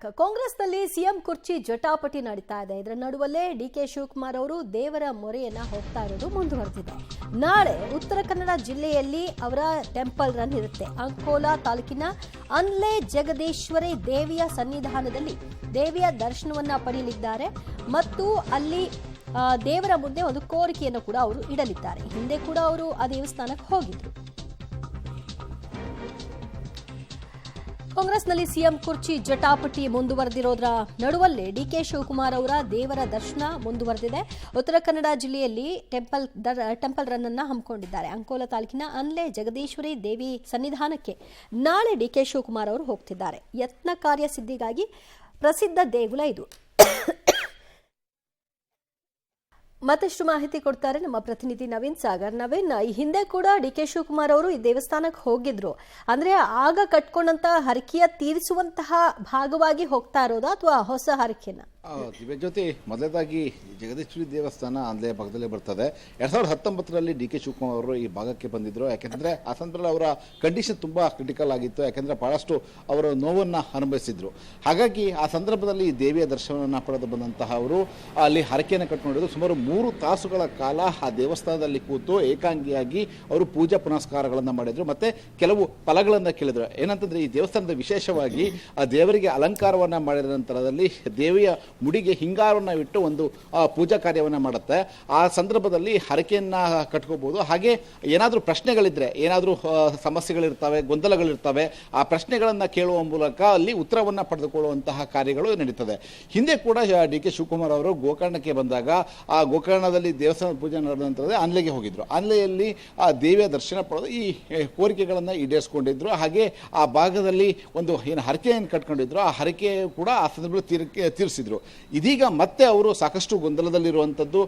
ಕಾಂಗ್ರೆಸ್ನಲ್ಲಿ ಸಿಎಂ ಕುರ್ಚಿ ಜಟಾಪಟಿ ನಡೀತಾ ಇದೆ. ಇದರ ನಡುವಲ್ಲೇ ಡಿಕೆ ಶಿವಕುಮಾರ್ ಅವರು ದೇವರ ಮೊರೆಯನ್ನ ಹೋಗ್ತಾ ಇರೋದು ಮುಂದುವರೆದಿದೆ. ನಾಳೆ ಉತ್ತರ ಕನ್ನಡ ಜಿಲ್ಲೆಯಲ್ಲಿ ಅವರ ಟೆಂಪಲ್ ರನ್ ಇರುತ್ತೆ. ಅಂಕೋಲಾ ತಾಲೂಕಿನ ಅನ್ಲೆ ಜಗದೀಶ್ವರಿ ದೇವಿಯ ಸನ್ನಿಧಾನದಲ್ಲಿ ದೇವಿಯ ದರ್ಶನವನ್ನ ಪಡೆಯಲಿದ್ದಾರೆ ಮತ್ತು ಅಲ್ಲಿ ದೇವರ ಮುಂದೆ ಒಂದು ಕೋರಿಕೆಯನ್ನು ಕೂಡ ಅವರು ಇಡಲಿದ್ದಾರೆ. ಹಿಂದೆ ಕೂಡ ಅವರು ಆ ದೇವಸ್ಥಾನಕ್ಕೆ ಹೋಗಿದ್ರು. ಕಾಂಗ್ರೆಸ್ನಲ್ಲಿ ಸಿಎಂ ಕುರ್ಚಿ ಜಟಾಪಟಿ ಮುಂದುವರೆದಿರೋದ್ರ ನಡುವಲ್ಲೇ ಡಿಕೆ ಶಿವಕುಮಾರ್ ಅವರ ದೇವರ ದರ್ಶನ ಮುಂದುವರೆದಿದೆ. ಉತ್ತರ ಕನ್ನಡ ಜಿಲ್ಲೆಯಲ್ಲಿ ಟೆಂಪಲ್ ರನ್ ಅನ್ನ ಹಮ್ಮಿಕೊಂಡಿದ್ದಾರೆ. ಅಂಕೋಲಾ ತಾಲೂಕಿನ ಅನ್ಲೆ ಜಗದೀಶ್ವರಿ ದೇವಿ ಸನ್ನಿಧಾನಕ್ಕೆ ನಾಳೆ ಡಿಕೆ ಶಿವಕುಮಾರ್ ಅವರು ಹೋಗ್ತಿದ್ದಾರೆ. ಯತ್ನ ಕಾರ್ಯ ಸಿದ್ಧಿಗಾಗಿ ಪ್ರಸಿದ್ಧ ದೇಗುಲ ಇದು. ಮತ್ತಷ್ಟು ಮಾಹಿತಿ ಕೊಡ್ತಾರೆ ನಮ್ಮ ಪ್ರತಿನಿಧಿ ನವೀನ್ ಸಾಗರ್. ನವೀನ್, ಈ ಹಿಂದೆ ಕೂಡ ಡಿಕೆ ಶಿವಕುಮಾರ್ ಅವರು ಈ ದೇವಸ್ಥಾನಕ್ಕೆ ಹೋಗಿದ್ರು. ಅಂದ್ರೆ ಆಗ ಕಟ್ಕೊಂಡಂತ ಹರಕೆಯ ತೀರಿಸುವಂತಹ ಭಾಗವಾಗಿ ಹೋಗ್ತಾ ಇರೋದಾ ಅಥವಾ ಹೊಸ ಹರಕೆನ? ಜೊತೆ ಮೊದಲದಾಗಿ ಜಗದೀಶ್ವರಿ ದೇವಸ್ಥಾನ ಅಲ್ಲೇ ಭಾಗದಲ್ಲೇ ಬರ್ತದೆ. 2019ರಲ್ಲಿ ಡಿಕೆ ಶಿವಕುಮಾರ್ ಅವರು ಈ ಭಾಗಕ್ಕೆ ಬಂದಿದ್ರು. ಯಾಕೆಂದ್ರೆ ಆ ಸಂದರ್ಭದಲ್ಲಿ ಅವರ ಕಂಡೀಷನ್ ತುಂಬಾ ಕ್ರಿಟಿಕಲ್ ಆಗಿತ್ತು. ಯಾಕೆಂದ್ರೆ ಬಹಳಷ್ಟು ಅವರು ನೋವನ್ನ ಅನುಭವಿಸಿದ್ರು. ಹಾಗಾಗಿ ಆ ಸಂದರ್ಭದಲ್ಲಿ ಈ ದೇವಿಯ ದರ್ಶನವನ್ನ ಪಡೆದು ಬಂದಂತಹ ಅವರು ಅಲ್ಲಿ ಹರಕೆಯನ್ನು ಕಟ್ಕೊಂಡಿದ್ದು ಸುಮಾರು 3 ತಾಸುಗಳ ಕಾಲ ಆ ದೇವಸ್ಥಾನದಲ್ಲಿ ಕೂತು ಏಕಾಂಗಿಯಾಗಿ ಅವರು ಪೂಜಾ ಪುನಸ್ಕಾರಗಳನ್ನು ಮಾಡಿದ್ರು. ಮತ್ತೆ ಕೆಲವು ಫಲಗಳನ್ನು ಕೇಳಿದ್ರು. ಏನಂತಂದ್ರೆ ಈ ದೇವಸ್ಥಾನದ ವಿಶೇಷವಾಗಿ ಆ ದೇವರಿಗೆ ಅಲಂಕಾರವನ್ನ ಮಾಡಿದ ನಂತರದಲ್ಲಿ ದೇವಿಯ ಮುಡಿಗೆ ಹಿಂಗಾರವನ್ನು ಇಟ್ಟು ಒಂದು ಪೂಜಾ ಕಾರ್ಯವನ್ನು ಮಾಡುತ್ತೆ. ಆ ಸಂದರ್ಭದಲ್ಲಿ ಹರಕೆಯನ್ನ ಕಟ್ಕೋಬಹುದು. ಹಾಗೆ ಏನಾದರೂ ಪ್ರಶ್ನೆಗಳಿದ್ರೆ, ಏನಾದರೂ ಸಮಸ್ಯೆಗಳಿರ್ತವೆ, ಗೊಂದಲಗಳಿರ್ತವೆ, ಆ ಪ್ರಶ್ನೆಗಳನ್ನ ಕೇಳುವ ಮೂಲಕ ಅಲ್ಲಿ ಉತ್ತರವನ್ನ ಪಡೆದುಕೊಳ್ಳುವಂತಹ ಕಾರ್ಯಗಳು ನಡೀತದೆ. ಹಿಂದೆ ಕೂಡ ಡಿ ಕೆ ಶಿವಕುಮಾರ್ ಅವರು ಗೋಕರ್ಣಕ್ಕೆ ಬಂದಾಗ ಆ ಗೋಕರ್ಣದಲ್ಲಿ ದೇವಸ್ಥಾನದ ಪೂಜೆ ನಡೆದ ನಂತರ ಅನ್ಲೆಗೆ ಹೋಗಿದ್ರು. ಅನ್ಲೆಯಲ್ಲಿ ಆ ದೇವಿಯ ದರ್ಶನ ಪಡೆದು ಈ ಕೋರಿಕೆಗಳನ್ನು ಈಡೇರಿಸಿಕೊಂಡಿದ್ರು. ಹಾಗೆ ಆ ಭಾಗದಲ್ಲಿ ಒಂದು ಏನು ಹರಕೆಯನ್ನು ಕಟ್ಕೊಂಡಿದ್ರು, ಆ ಹರಕೆ ಕೂಡ ಆ ಸಂದರ್ಭದಲ್ಲಿ ತೀರಿಸಿದ್ರು. ಇದೀಗ ಮತ್ತೆ ಅವರು ಸಾಕಷ್ಟು ಗೊಂದಲದಲ್ಲಿರುವಂಥದ್ದು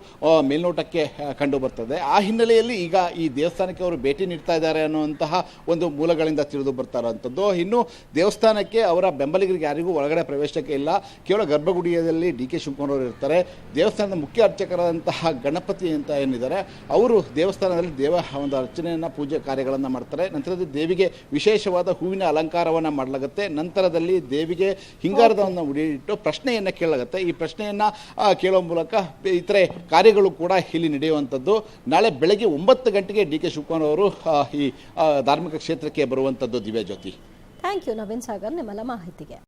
ಮೇಲ್ನೋಟಕ್ಕೆ ಕಂಡು ಬರ್ತದೆ. ಆ ಹಿನ್ನೆಲೆಯಲ್ಲಿ ಈಗ ಈ ದೇವಸ್ಥಾನಕ್ಕೆ ಅವರು ಭೇಟಿ ನೀಡ್ತಾ ಇದ್ದಾರೆ ಅನ್ನುವಂತಹ ಒಂದು ಮೂಲಗಳಿಂದ ತಿಳಿದು ಬರ್ತಾ ಇರುವಂಥದ್ದು. ಇನ್ನು ದೇವಸ್ಥಾನಕ್ಕೆ ಅವರ ಬೆಂಬಲಿಗರಿಗೆ ಯಾರಿಗೂ ಒಳಗಡೆ ಪ್ರವೇಶಕ್ಕೆ ಇಲ್ಲ. ಕೇವಲ ಗರ್ಭಗುಡಿಯಲ್ಲಿ ಡಿ ಕೆ ಶಿವಕುಮಾರ್ ಅವರು ಇರ್ತಾರೆ. ದೇವಸ್ಥಾನದ ಮುಖ್ಯ ಅರ್ಚಕರಾದಂತಹ ಗಣಪತಿ ಅಂತ ಏನಿದ್ದಾರೆ ಅವರು ದೇವಸ್ಥಾನದಲ್ಲಿ ಒಂದು ಅರ್ಚನೆಯನ್ನು, ಪೂಜೆ ಕಾರ್ಯಗಳನ್ನು ಮಾಡ್ತಾರೆ. ನಂತರದಲ್ಲಿ ದೇವಿಗೆ ವಿಶೇಷವಾದ ಹೂವಿನ ಅಲಂಕಾರವನ್ನು ಮಾಡಲಾಗುತ್ತೆ. ನಂತರದಲ್ಲಿ ದೇವಿಗೆ ಹಿಂಗಾರದವನ್ನು ಉಡಿಯಿಟ್ಟು ಪ್ರಶ್ನೆಯನ್ನು ಕೇಳಲಾಗುತ್ತೆ. ಈ ಪ್ರಶ್ನೆಯನ್ನ ಕೇಳುವ ಮೂಲಕ ಇತರೆ ಕಾರ್ಯಗಳು ಕೂಡ ಇಲ್ಲಿ ನಡೆಯುವಂಥದ್ದು. ನಾಳೆ ಬೆಳಗ್ಗೆ 9 ಗಂಟೆಗೆ ಡಿ ಕೆ ಶಿವಕುಮಾರ್ ಅವರು ಈ ಧಾರ್ಮಿಕ ಕ್ಷೇತ್ರಕ್ಕೆ ಬರುವಂಥದ್ದು. ದಿವ್ಯಾ ಜ್ಯೋತಿ, ಥ್ಯಾಂಕ್ ಯು ನವೀನ್ ಸಾಗರ್ ನಿಮ್ಮೆಲ್ಲ ಮಾಹಿತಿಗೆ.